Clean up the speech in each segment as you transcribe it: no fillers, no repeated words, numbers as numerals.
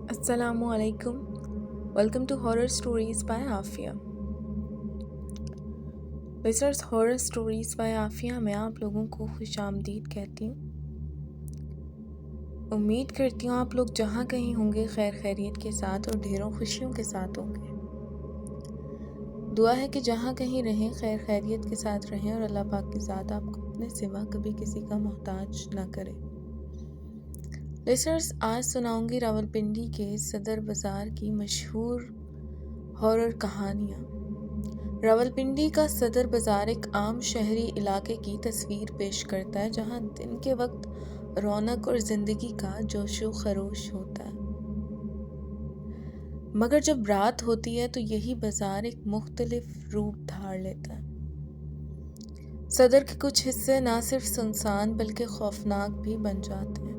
Assalamu alaikum. Welcome to Horror Stories by Afia. Listeners, Horror Stories by Afia میں آپ لوگوں کو خوش آمدید کہتی ہوں. امید کرتی ہوں آپ لوگ جہاں کہیں ہوں گے خیر خیریت کے ساتھ اور ڈھیروں خوشیوں کے ساتھ ہوں گے. دعا ہے کہ جہاں کہیں رہیں خیر خیریت کے ساتھ رہیں اور اللہ پاک کی ذات آپ کو اپنے سوا کبھی کسی کا محتاج نہ کرے. لسنرز، آج سناؤں گی راولپنڈی کے صدر بازار کی مشہور ہارر کہانیاں. راولپنڈی کا صدر بازار ایک عام شہری علاقے کی تصویر پیش کرتا ہے جہاں دن کے وقت رونق اور زندگی کا جوش و خروش ہوتا ہے، مگر جب رات ہوتی ہے تو یہی بازار ایک مختلف روپ دھار لیتا ہے. صدر کے کچھ حصے نہ صرف سنسان بلکہ خوفناک بھی بن جاتے ہیں.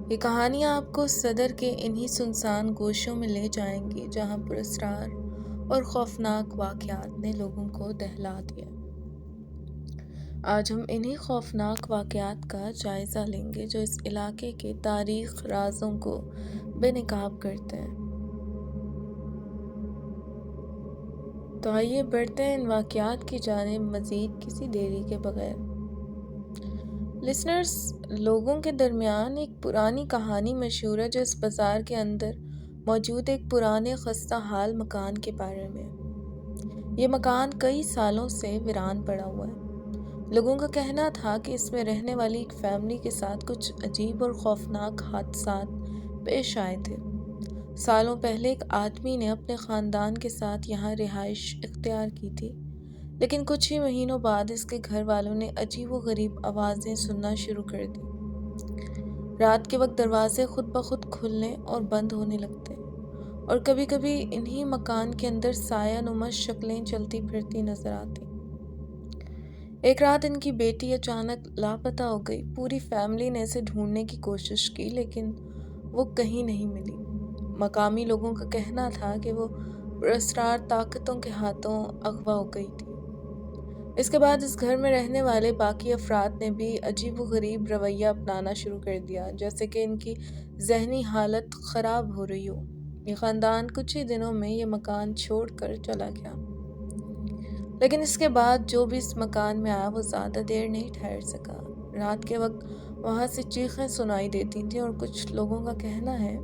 یہ کہانیاں آپ کو صدر کے انہی سنسان گوشوں میں لے جائیں گی جہاں پراسرار اور خوفناک واقعات نے لوگوں کو دہلا دیا. آج ہم انہی خوفناک واقعات کا جائزہ لیں گے جو اس علاقے کے تاریخ رازوں کو بے نقاب کرتے ہیں. تو آئیے بڑھتے ہیں ان واقعات کی جانب مزید کسی دیری کے بغیر. لسنرز، لوگوں کے درمیان ایک پرانی کہانی مشہور ہے جو اس بازار کے اندر موجود ایک پرانے خستہ حال مکان کے بارے میں. یہ مکان کئی سالوں سے ویران پڑا ہوا ہے. لوگوں کا کہنا تھا کہ اس میں رہنے والی ایک فیملی کے ساتھ کچھ عجیب اور خوفناک حادثات پیش آئے تھے. سالوں پہلے ایک آدمی نے اپنے خاندان کے ساتھ یہاں رہائش اختیار کی تھی، لیکن کچھ ہی مہینوں بعد اس کے گھر والوں نے عجیب و غریب آوازیں سننا شروع کر دی. رات کے وقت دروازے خود بخود کھلنے اور بند ہونے لگتے اور کبھی کبھی انہی مکان کے اندر سایہ نما شکلیں چلتی پھرتی نظر آتی. ایک رات ان کی بیٹی اچانک لاپتہ ہو گئی. پوری فیملی نے اسے ڈھونڈنے کی کوشش کی لیکن وہ کہیں نہیں ملی. مقامی لوگوں کا کہنا تھا کہ وہ پراسرار طاقتوں کے ہاتھوں اغوا ہو گئی تھی. اس کے بعد اس گھر میں رہنے والے باقی افراد نے بھی عجیب و غریب رویہ اپنانا شروع کر دیا، جیسے کہ ان کی ذہنی حالت خراب ہو رہی ہو. یہ خاندان کچھ ہی دنوں میں یہ مکان چھوڑ کر چلا گیا، لیکن اس کے بعد جو بھی اس مکان میں آیا وہ زیادہ دیر نہیں ٹھہر سکا. رات کے وقت وہاں سے چیخیں سنائی دیتی تھیں اور کچھ لوگوں کا کہنا ہے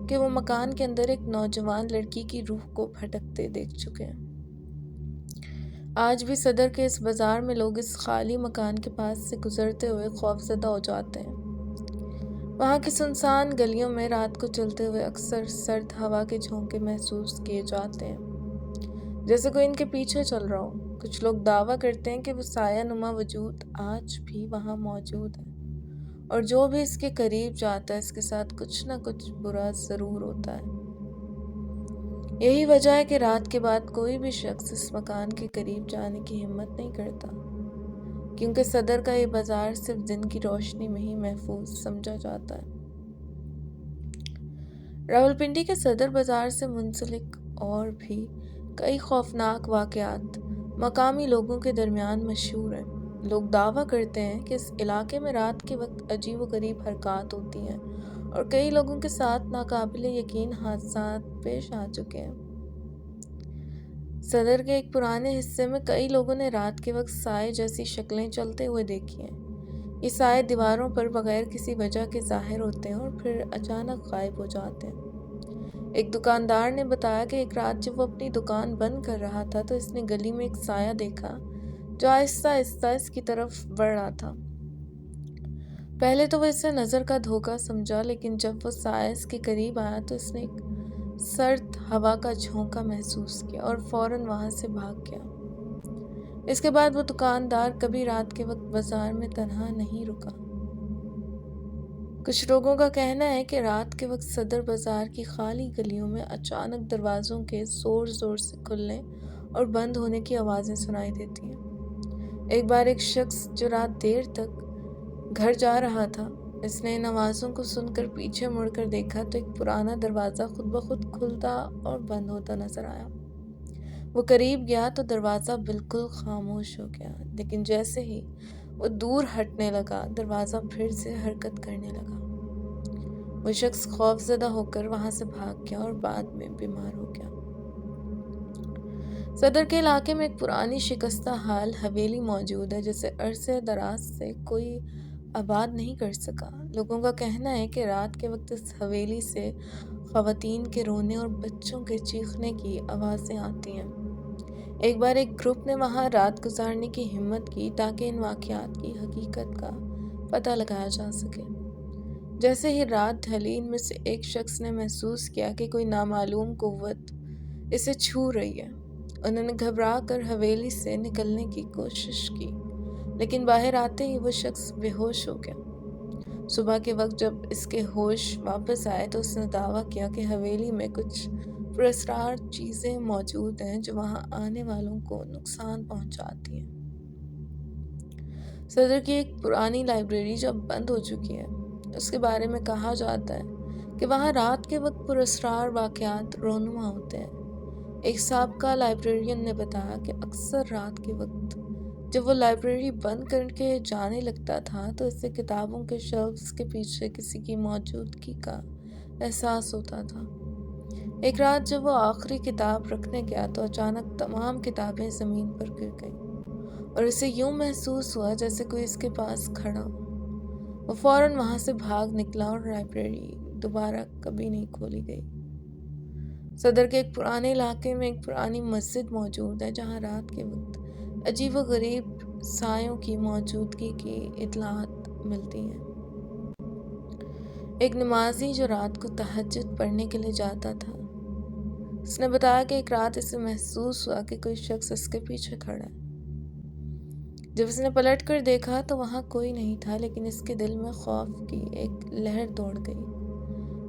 کہ وہ مکان کے اندر ایک نوجوان لڑکی کی روح کو بھٹکتے دیکھ چکے ہیں. آج بھی صدر کے اس بازار میں لوگ اس خالی مکان کے پاس سے گزرتے ہوئے خوفزدہ ہو جاتے ہیں. وہاں کی سنسان گلیوں میں رات کو چلتے ہوئے اکثر سرد ہوا کے جھونکے محسوس کیے جاتے ہیں، جیسے کوئی ان کے پیچھے چل رہا ہو. کچھ لوگ دعویٰ کرتے ہیں کہ وہ سایہ نما وجود آج بھی وہاں موجود ہے اور جو بھی اس کے قریب جاتا ہے اس کے ساتھ کچھ نہ کچھ برا ضرور ہوتا ہے. یہی وجہ ہے کہ رات کے بعد کوئی بھی شخص اس مکان کے قریب جانے کی ہمت نہیں کرتا، کیونکہ صدر کا یہ بازار صرف دن کی روشنی میں ہی محفوظ سمجھا جاتا ہے. راولپنڈی کے صدر بازار سے منسلک اور بھی کئی خوفناک واقعات مقامی لوگوں کے درمیان مشہور ہیں. لوگ دعویٰ کرتے ہیں کہ اس علاقے میں رات کے وقت عجیب و غریب حرکات ہوتی ہیں اور کئی لوگوں کے ساتھ ناقابل یقین حادثات پیش آ چکے ہیں. صدر کے ایک پرانے حصے میں کئی لوگوں نے رات کے وقت سائے جیسی شکلیں چلتے ہوئے دیکھی ہیں. یہ سائے دیواروں پر بغیر کسی وجہ کے ظاہر ہوتے ہیں اور پھر اچانک غائب ہو جاتے ہیں. ایک دکاندار نے بتایا کہ ایک رات جب وہ اپنی دکان بند کر رہا تھا تو اس نے گلی میں ایک سایہ دیکھا جو آہستہ آہستہ اس کی طرف بڑھ رہا تھا. پہلے تو وہ اسے نظر کا دھوکہ سمجھا، لیکن جب وہ سایہ اس کے قریب آیا تو اس نے ایک سرد ہوا کا جھونکا محسوس کیا اور فوراً وہاں سے بھاگ گیا. اس کے بعد وہ دکاندار کبھی رات کے وقت بازار میں تنہا نہیں رکا. کچھ لوگوں کا کہنا ہے کہ رات کے وقت صدر بازار کی خالی گلیوں میں اچانک دروازوں کے زور زور سے کھلنے اور بند ہونے کی آوازیں سنائی دیتی ہیں. ایک بار ایک شخص جو رات دیر تک گھر جا رہا تھا، اس نے ان آوازوں کو سن کر پیچھے مڑ کر دیکھا تو ایک پرانا دروازہ خود بخود کھلتا اور بند ہوتا نظر آیا. وہ قریب گیا تو دروازہ بالکل خاموش ہو گیا، لیکن جیسے ہی وہ دور ہٹنے لگا دروازہ پھر سے حرکت کرنے لگا۔ وہ شخص خوفزدہ ہو کر وہاں سے بھاگ گیا اور بعد میں بیمار ہو گیا۔ صدر کے علاقے میں ایک پرانی شکستہ حال حویلی موجود ہے جسے عرصے دراز سے کوئی آباد نہیں کر سکا۔ لوگوں کا کہنا ہے کہ رات کے وقت اس حویلی سے خواتین کے رونے اور بچوں کے چیخنے کی آوازیں آتی ہیں۔ ایک بار ایک گروپ نے وہاں رات گزارنے کی ہمت کی تاکہ ان واقعات کی حقیقت کا پتہ لگایا جا سکے۔ جیسے ہی رات ڈھلی ان میں سے ایک شخص نے محسوس کیا کہ کوئی نامعلوم قوت اسے چھو رہی ہے۔ انہوں نے گھبرا کر حویلی سے نکلنے کی کوشش کی، لیکن باہر آتے ہی وہ شخص بے ہوش ہو گیا۔ صبح کے وقت جب اس کے ہوش واپس آئے تو اس نے دعویٰ کیا کہ حویلی میں کچھ پراسرار چیزیں موجود ہیں جو وہاں آنے والوں کو نقصان پہنچاتی ہیں۔ صدر کی ایک پرانی لائبریری جو اب بند ہو چکی ہے، اس کے بارے میں کہا جاتا ہے کہ وہاں رات کے وقت پراسرار واقعات رونما ہوتے ہیں۔ ایک سابقہ لائبریرین نے بتایا کہ اکثر رات کے وقت جب وہ لائبریری بند کر کے جانے لگتا تھا تو اسے کتابوں کے شیلفز کے پیچھے کسی کی موجودگی کا احساس ہوتا تھا۔ ایک رات جب وہ آخری کتاب رکھنے گیا تو اچانک تمام کتابیں زمین پر گر گئیں اور اسے یوں محسوس ہوا جیسے کوئی اس کے پاس کھڑا ہو۔ وہ فوراً وہاں سے بھاگ نکلا اور لائبریری دوبارہ کبھی نہیں کھولی گئی۔ صدر کے ایک پرانے علاقے میں ایک پرانی مسجد موجود ہے جہاں رات کے وقت عجیب و غریب سایوں کی موجودگی کی اطلاعات ملتی ہیں۔ ایک نمازی جو رات کو تہجد پڑھنے کے لیے جاتا تھا، اس نے بتایا کہ ایک رات اسے محسوس ہوا کہ کوئی شخص اس کے پیچھے کھڑا ہے۔ جب اس نے پلٹ کر دیکھا تو وہاں کوئی نہیں تھا، لیکن اس کے دل میں خوف کی ایک لہر دوڑ گئی۔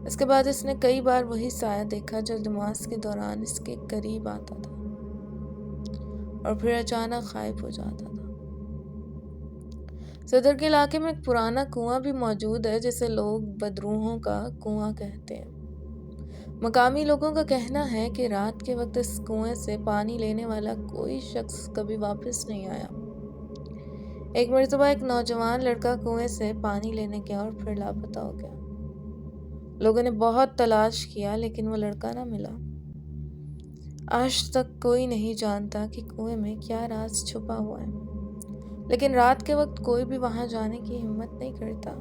اس کے بعد اس نے کئی بار وہی سایہ دیکھا جو نماز کے دوران اس کے قریب آتا تھا اور پھر اچانک غائب ہو جاتا تھا۔ صدر کے علاقے میں ایک پرانا کنواں بھی موجود ہے جسے لوگ بدروحوں کا کنواں کہتے ہیں۔ مقامی لوگوں کا کہنا ہے کہ رات کے وقت اس کنویں سے پانی لینے والا کوئی شخص کبھی واپس نہیں آیا۔ ایک مرتبہ ایک نوجوان لڑکا کنویں سے پانی لینے گیا اور پھر لاپتہ ہو گیا۔ لوگوں نے بہت تلاش کیا لیکن وہ لڑکا نہ ملا۔ آج تک کوئی نہیں جانتا کہ کنویں میں کیا راز چھپا ہوا ہے، لیکن رات کے وقت کوئی بھی وہاں جانے کی ہمت نہیں کرتا۔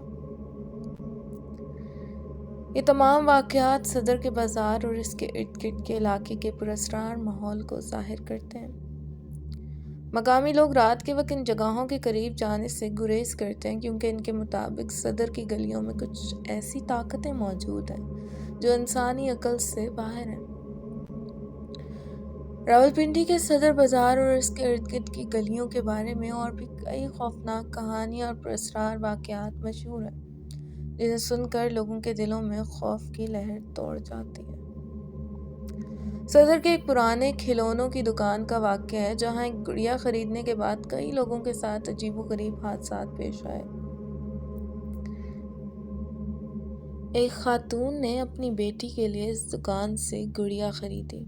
یہ تمام واقعات صدر کے بازار اور اس کے ارد گرد کے علاقے کے پراسرار ماحول کو ظاہر کرتے ہیں۔ مقامی لوگ رات کے وقت ان جگہوں کے قریب جانے سے گریز کرتے ہیں کیونکہ ان کے مطابق صدر کی گلیوں میں کچھ ایسی طاقتیں موجود ہیں جو انسانی عقل سے باہر ہیں۔ راولپنڈی کے صدر بازار اور اس کے ارد گرد کی گلیوں کے بارے میں اور بھی کئی خوفناک کہانیاں اور پراسرار واقعات مشہور ہیں جنہیں سن کر لوگوں کے دلوں میں خوف کی لہر دوڑ جاتی ہے۔ صدر کے ایک پرانے کھلونوں کی دکان کا واقعہ ہے جہاں ایک گڑیا خریدنے کے بعد کئی لوگوں کے ساتھ عجیب و غریب حادثات پیش آئے۔ ایک خاتون نے اپنی بیٹی کے لیے اس دکان سے گڑیا خریدی،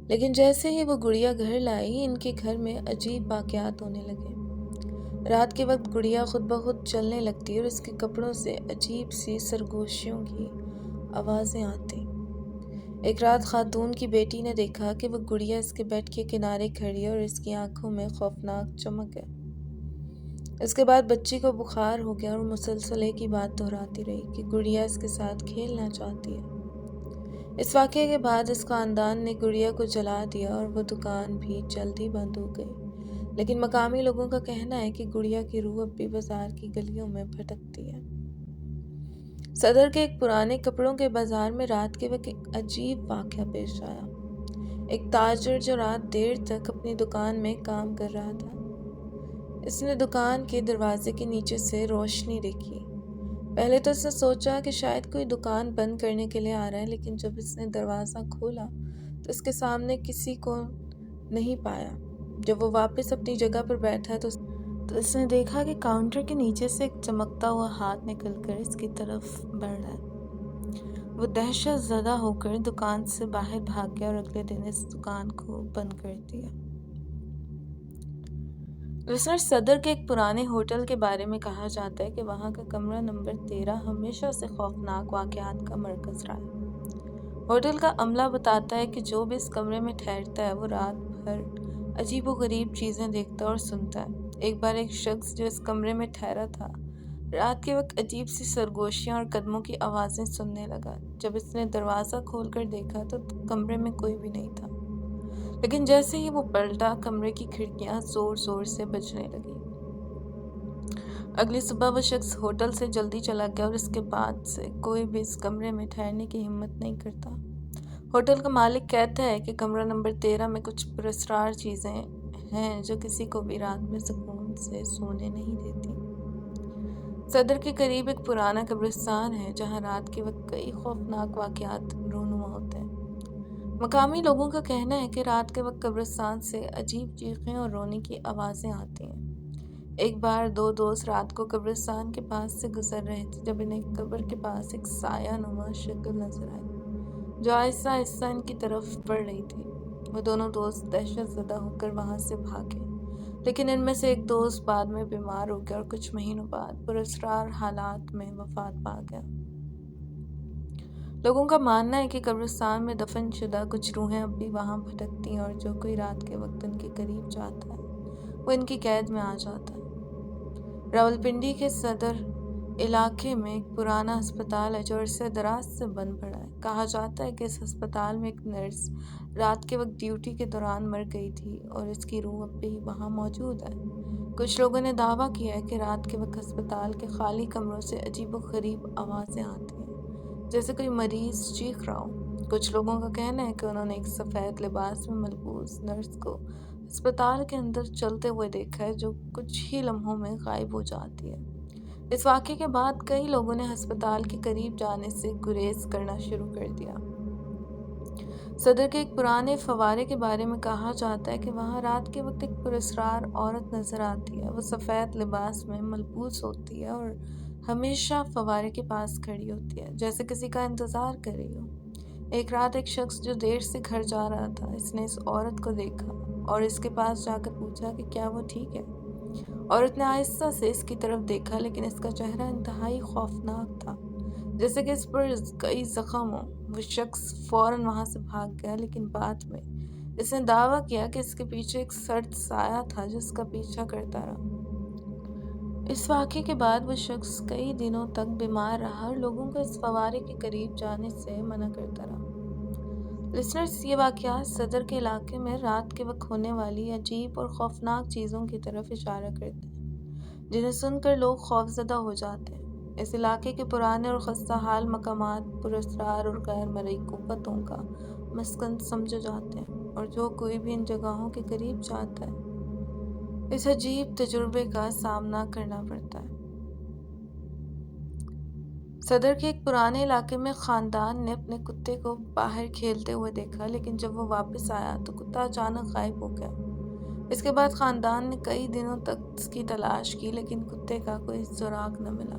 لیکن جیسے ہی وہ گڑیا گھر لائی ان کے گھر میں عجیب واقعات ہونے لگے۔ رات کے وقت گڑیا خود بخود چلنے لگتی اور اس کے کپڑوں سے عجیب سی سرگوشیوں کی آوازیں آتی۔ ایک رات خاتون کی بیٹی نے دیکھا کہ وہ گڑیا اس کے بیڈ کے کنارے کھڑی ہے اور اس کی آنکھوں میں خوفناک چمک ہے۔ اس کے بعد بچی کو بخار ہو گیا اور مسلسل ایک ہی بات دہراتی رہی کہ گڑیا اس کے ساتھ کھیلنا چاہتی ہے۔ اس واقعے کے بعد اس خاندان نے گڑیا کو جلا دیا اور وہ دکان بھی جلد ہی بند ہو گئی، لیکن مقامی لوگوں کا کہنا ہے کہ گڑیا کی روح اب بھی بازار کی گلیوں میں بھٹکتی ہے۔ صدر کے ایک پرانے کپڑوں کے بازار میں رات کے وقت ایک عجیب واقعہ پیش آیا۔ ایک تاجر جو رات دیر تک اپنی دکان میں کام کر رہا تھا، اس نے دکان کے دروازے کے نیچے سے روشنی دیکھی۔ پہلے تو اس نے سوچا کہ شاید کوئی دکان بند کرنے کے لیے آ رہا ہے، لیکن جب اس نے دروازہ کھولا تو اس کے سامنے کسی کو نہیں پایا۔ جب وہ واپس اپنی جگہ پر بیٹھا تو اس نے دیکھا کہ کاؤنٹر کے نیچے سے ایک چمکتا ہوا ہاتھ نکل کر اس کی طرف بڑھ رہا ہے۔ وہ دہشت زدہ ہو کر دکان سے باہر بھاگ گیا اور اگلے دن اس دکان کو بند کر دیا۔ صدر کے ایک پرانے ہوٹل کے بارے میں کہا جاتا ہے کہ وہاں کا کمرہ نمبر 13 ہمیشہ سے خوفناک واقعات کا مرکز رہا ہے۔ ہوٹل کا عملہ بتاتا ہے کہ جو بھی اس کمرے میں ٹھہرتا ہے وہ رات بھر عجیب و غریب چیزیں دیکھتا اور سنتا ہے۔ ایک بار ایک شخص جو اس کمرے میں ٹھہرا تھا رات کے وقت عجیب سی سرگوشیاں اور قدموں کی آوازیں سننے لگا۔ جب اس نے دروازہ کھول کر دیکھا تو کمرے میں کوئی بھی نہیں تھا، لیکن جیسے ہی وہ پلٹا کمرے کی کھڑکیاں زور زور سے بجنے لگی۔ اگلی صبح وہ شخص ہوٹل سے جلدی چلا گیا اور اس کے بعد سے کوئی بھی اس کمرے میں ٹھہرنے کی ہمت نہیں کرتا۔ ہوٹل کا مالک کہتا ہے کہ کمرہ نمبر 13 میں کچھ پراسرار چیزیں ہیں جو کسی کو بھی رات میں سکون سے سونے نہیں دیتی۔ صدر کے قریب ایک پرانا قبرستان ہے جہاں رات کے وقت کئی خوفناک واقعات رونما ہوتے ہیں۔ مقامی لوگوں کا کہنا ہے کہ رات کے وقت قبرستان سے عجیب چیخیں اور رونے کی آوازیں آتی ہیں۔ ایک بار دو دوست رات کو قبرستان کے پاس سے گزر رہے تھے جب انہیں قبر کے پاس ایک سایہ نما شکل نظر آئی جو آہستہ آہستہ ان کی طرف بڑھ رہی تھی۔ وہ دونوں دوست دہشت زدہ ہو کر وہاں سے بھاگے، لیکن ان میں سے ایک دوست بعد میں بیمار ہو گیا اور کچھ مہینوں بعد پراسرار حالات میں وفات پا گیا۔ لوگوں کا ماننا ہے کہ قبرستان میں دفن شدہ کچھ روحیں اب بھی وہاں بھٹکتی ہیں اور جو کوئی رات کے وقت ان کے قریب جاتا ہے وہ ان کی قید میں آ جاتا ہے۔ راولپنڈی کے صدر علاقے میں ایک پرانا ہسپتال ہے جو عرصہ دراز سے بند پڑا ہے۔ کہا جاتا ہے کہ اس ہسپتال میں ایک نرس رات کے وقت ڈیوٹی کے دوران مر گئی تھی اور اس کی روح اب بھی وہاں موجود ہے۔ کچھ لوگوں نے دعویٰ کیا ہے کہ رات کے وقت ہسپتال کے خالی کمروں سے عجیب و غریب آوازیں آتی ہیں، جیسے کوئی مریض چیخ رہا ہو۔ کچھ لوگوں کا کہنا ہے کہ انہوں نے ایک سفید لباس میں ملبوس نرس کو ہسپتال کے اندر چلتے ہوئے دیکھا ہے جو کچھ ہی لمحوں میں غائب ہو جاتی ہے۔ اس واقعے کے بعد کئی لوگوں نے ہسپتال کے قریب جانے سے گریز کرنا شروع کر دیا۔ صدر کے ایک پرانے فوارے کے بارے میں کہا جاتا ہے کہ وہاں رات کے وقت ایک پراسرار عورت نظر آتی ہے۔ وہ سفید لباس میں ملبوس ہوتی ہے اور ہمیشہ فوارے کے پاس کھڑی ہوتی ہے جیسے کسی کا انتظار کر رہی ہو۔ ایک رات ایک شخص جو دیر سے گھر جا رہا تھا اس نے اس عورت کو دیکھا اور اس کے پاس جا کر پوچھا کہ کیا وہ ٹھیک ہے۔ عورت نے آہستہ سے اس کی طرف دیکھا لیکن اس کا چہرہ انتہائی خوفناک تھا، جیسے کہ اس پر کئی زخم ہوں۔ وہ شخص فوراً وہاں سے بھاگ گیا لیکن بعد میں اس نے دعویٰ کیا کہ اس کے پیچھے ایک سرد سایہ تھا جو اس کا پیچھا کرتا رہا۔ اس واقعے کے بعد وہ شخص کئی دنوں تک بیمار رہا اور لوگوں کو اس فوارے کے قریب جانے سے منع کرتا رہا۔ لسنرز، یہ واقعات صدر کے علاقے میں رات کے وقت ہونے والی عجیب اور خوفناک چیزوں کی طرف اشارہ کرتے ہیں جنہیں سن کر لوگ خوفزدہ ہو جاتے ہیں۔ اس علاقے کے پرانے اور خستہ حال مقامات پراسرار اور غیر مرئی قوتوں کا مسکن سمجھے جاتے ہیں اور جو کوئی بھی ان جگہوں کے قریب جاتا ہے اس عجیب تجربے کا سامنا کرنا پڑتا ہے۔ صدر کے ایک پرانے علاقے میں خاندان نے اپنے کتے کو باہر کھیلتے ہوئے دیکھا لیکن جب وہ واپس آیا تو کتا اچانک غائب ہو گیا۔ اس کے بعد خاندان نے کئی دنوں تک اس کی تلاش کی لیکن کتے کا کوئی سراغ نہ ملا۔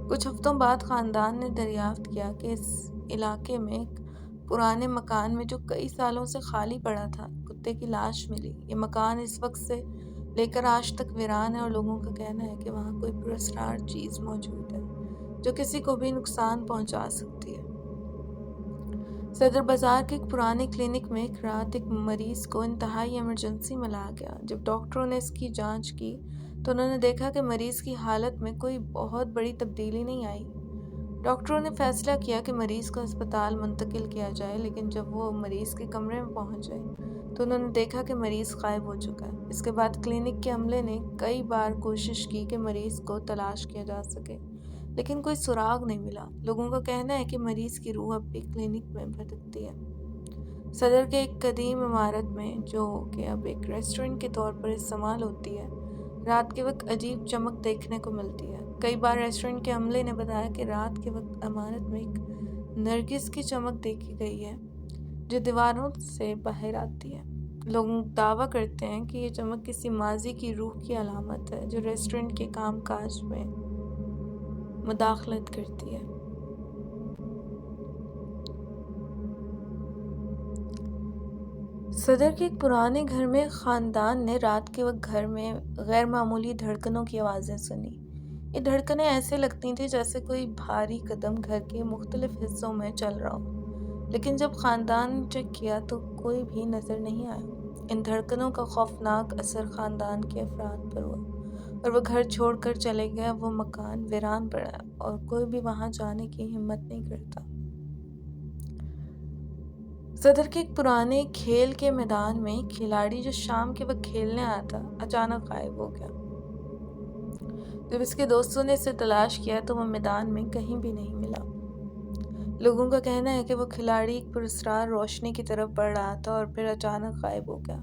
کچھ ہفتوں بعد خاندان نے دریافت کیا کہ اس علاقے میں ایک پرانے مکان میں جو کئی سالوں سے خالی پڑا تھا کتے کی لاش ملی۔ یہ مکان اس وقت سے لے کر آج تک ویران ہے اور لوگوں کا کہنا ہے کہ وہاں کوئی پراسرار چیز موجود ہے جو کسی کو بھی نقصان پہنچا سکتی ہے۔ صدر بازار کے ایک پرانے کلینک میں ایک رات ایک مریض کو انتہائی ایمرجنسی میں لایا گیا۔ جب ڈاکٹروں نے اس کی جانچ کی تو انہوں نے دیکھا کہ مریض کی حالت میں کوئی بہت بڑی تبدیلی نہیں آئی۔ ڈاکٹروں نے فیصلہ کیا کہ مریض کو ہسپتال منتقل کیا جائے لیکن جب وہ مریض کے کمرے میں پہنچے تو انہوں نے دیکھا کہ مریض غائب ہو چکا ہے۔ اس کے بعد کلینک کے عملے نے کئی بار کوشش کی کہ مریض کو تلاش کیا جا سکے لیکن کوئی سراغ نہیں ملا۔ لوگوں کا کہنا ہے کہ مریض کی روح اب بھی کلینک میں بھٹکتی ہے۔ صدر کے ایک قدیم عمارت میں جو کہ اب ایک ریسٹورنٹ کے طور پر استعمال ہوتی ہے رات کے وقت عجیب چمک دیکھنے کو ملتی ہے۔ کئی بار ریسٹورنٹ کے عملے نے بتایا کہ رات کے وقت عمارت میں ایک نرگس کی چمک دیکھی گئی ہے جو دیواروں سے باہر آتی ہے۔ لوگ دعویٰ کرتے ہیں کہ یہ چمک کسی ماضی کی روح کی علامت ہے جو ریسٹورنٹ کے کام کاج میں مداخلت کرتی ہے۔ صدر کے ایک پرانے گھر میں خاندان نے رات کے وقت گھر میں غیر معمولی دھڑکنوں کی آوازیں سنی۔ یہ دھڑکنیں ایسے لگتی تھیں جیسے کوئی بھاری قدم گھر کے مختلف حصوں میں چل رہا ہو، لیکن جب خاندان نے چیک کیا تو کوئی بھی نظر نہیں آیا۔ ان دھڑکنوں کا خوفناک اثر خاندان کے افراد پر ہوا اور وہ گھر چھوڑ کر چلے گئے۔ وہ مکان ویران پڑا اور کوئی بھی وہاں جانے کی ہمت نہیں کرتا۔ صدر کے ایک پرانے کھیل کے میدان میں ایک کھلاڑی جو شام کے وقت کھیلنے آیا تھا اچانک غائب ہو گیا۔ جب اس کے دوستوں نے اسے تلاش کیا تو وہ میدان میں کہیں بھی نہیں ملا۔ لوگوں کا کہنا ہے کہ وہ کھلاڑی ایک پراسرار روشنی کی طرف بڑھ رہا تھا اور پھر اچانک غائب ہو گیا۔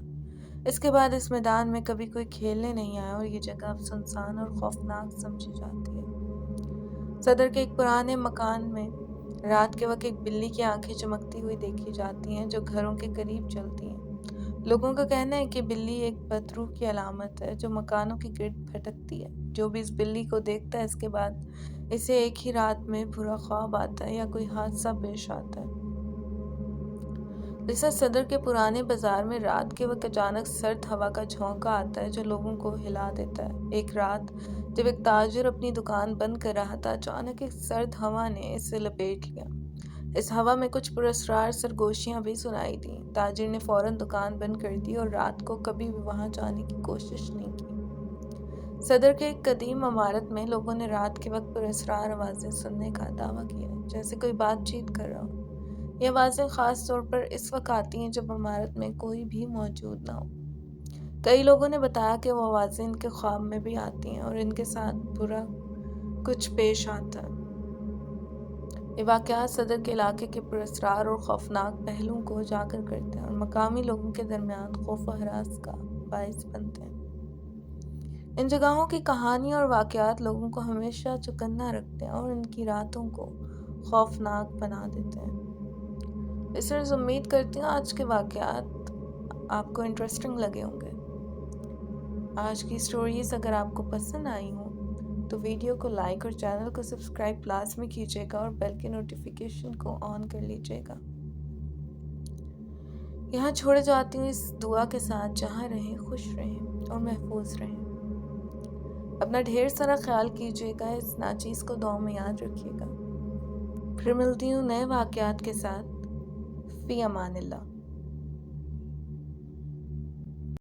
اس کے بعد اس میدان میں کبھی کوئی کھیلنے نہیں آیا اور یہ جگہ اب سنسان اور خوفناک سمجھی جاتی ہے۔ صدر کے ایک پرانے مکان میں رات کے وقت ایک بلی کی آنکھیں چمکتی ہوئی دیکھی جاتی ہیں جو گھروں کے قریب چلتی ہیں۔ لوگوں کا کہنا ہے کہ بلی ایک بدروح کی علامت ہے جو مکانوں کے گرد بھٹکتی ہے۔ جو بھی اس بلی کو دیکھتا ہے اس کے بعد اسے ایک ہی رات میں برا خواب آتا ہے یا کوئی حادثہ پیش آتا ہے۔ جیسا صدر کے پرانے بازار میں رات کے وقت اچانک سرد ہوا کا جھونکا آتا ہے جو لوگوں کو ہلا دیتا ہے۔ ایک رات جب ایک تاجر اپنی دکان بند کر رہا تھا اچانک ایک سرد ہوا نے اسے لپیٹ لیا۔ اس ہوا میں کچھ پراسرار سرگوشیاں بھی سنائی دیں۔ تاجر نے فوراً دکان بند کر دی اور رات کو کبھی بھی وہاں جانے کی کوشش نہیں کی۔ صدر کے ایک قدیم عمارت میں لوگوں نے رات کے وقت پراسرار آوازیں سننے کا دعویٰ کیا جیسے کوئی بات چیت کر رہا ہو۔ یہ آوازیں خاص طور پر اس وقت آتی ہیں جب عمارت میں کوئی بھی موجود نہ ہو۔ کئی لوگوں نے بتایا کہ وہ آوازیں ان کے خواب میں بھی آتی ہیں اور ان کے ساتھ برا کچھ پیش آتا ہے۔ یہ واقعات صدر کے علاقے کے پراسرار اور خوفناک پہلوؤں کو اجاگر کرتے ہیں اور مقامی لوگوں کے درمیان خوف و ہراس کا باعث بنتے ہیں۔ ان جگہوں کی کہانیاں اور واقعات لوگوں کو ہمیشہ چوکنا رکھتے ہیں اور ان کی راتوں کو خوفناک بنا دیتے ہیں۔ اس طرح امید کرتی ہوں آج کے واقعات آپ کو انٹرسٹنگ لگے ہوں گے۔ آج کی سٹوریز اگر آپ کو پسند آئی ہوں تو ویڈیو کو لائک اور چینل کو سبسکرائب لازمی کیجیے گا اور بیل کی نوٹیفیکیشن کو آن کر لیجیے گا۔ یہاں چھوڑے جاتی ہوں اس دعا کے ساتھ، جہاں رہیں خوش رہیں اور محفوظ رہیں۔ اپنا ڈھیر سارا خیال کیجیے گا، اس ناچیز کو دعاؤں میں یاد رکھیے گا۔ پھر ملتی ہوں نئے واقعات کے ساتھ۔ فی امان اللہ۔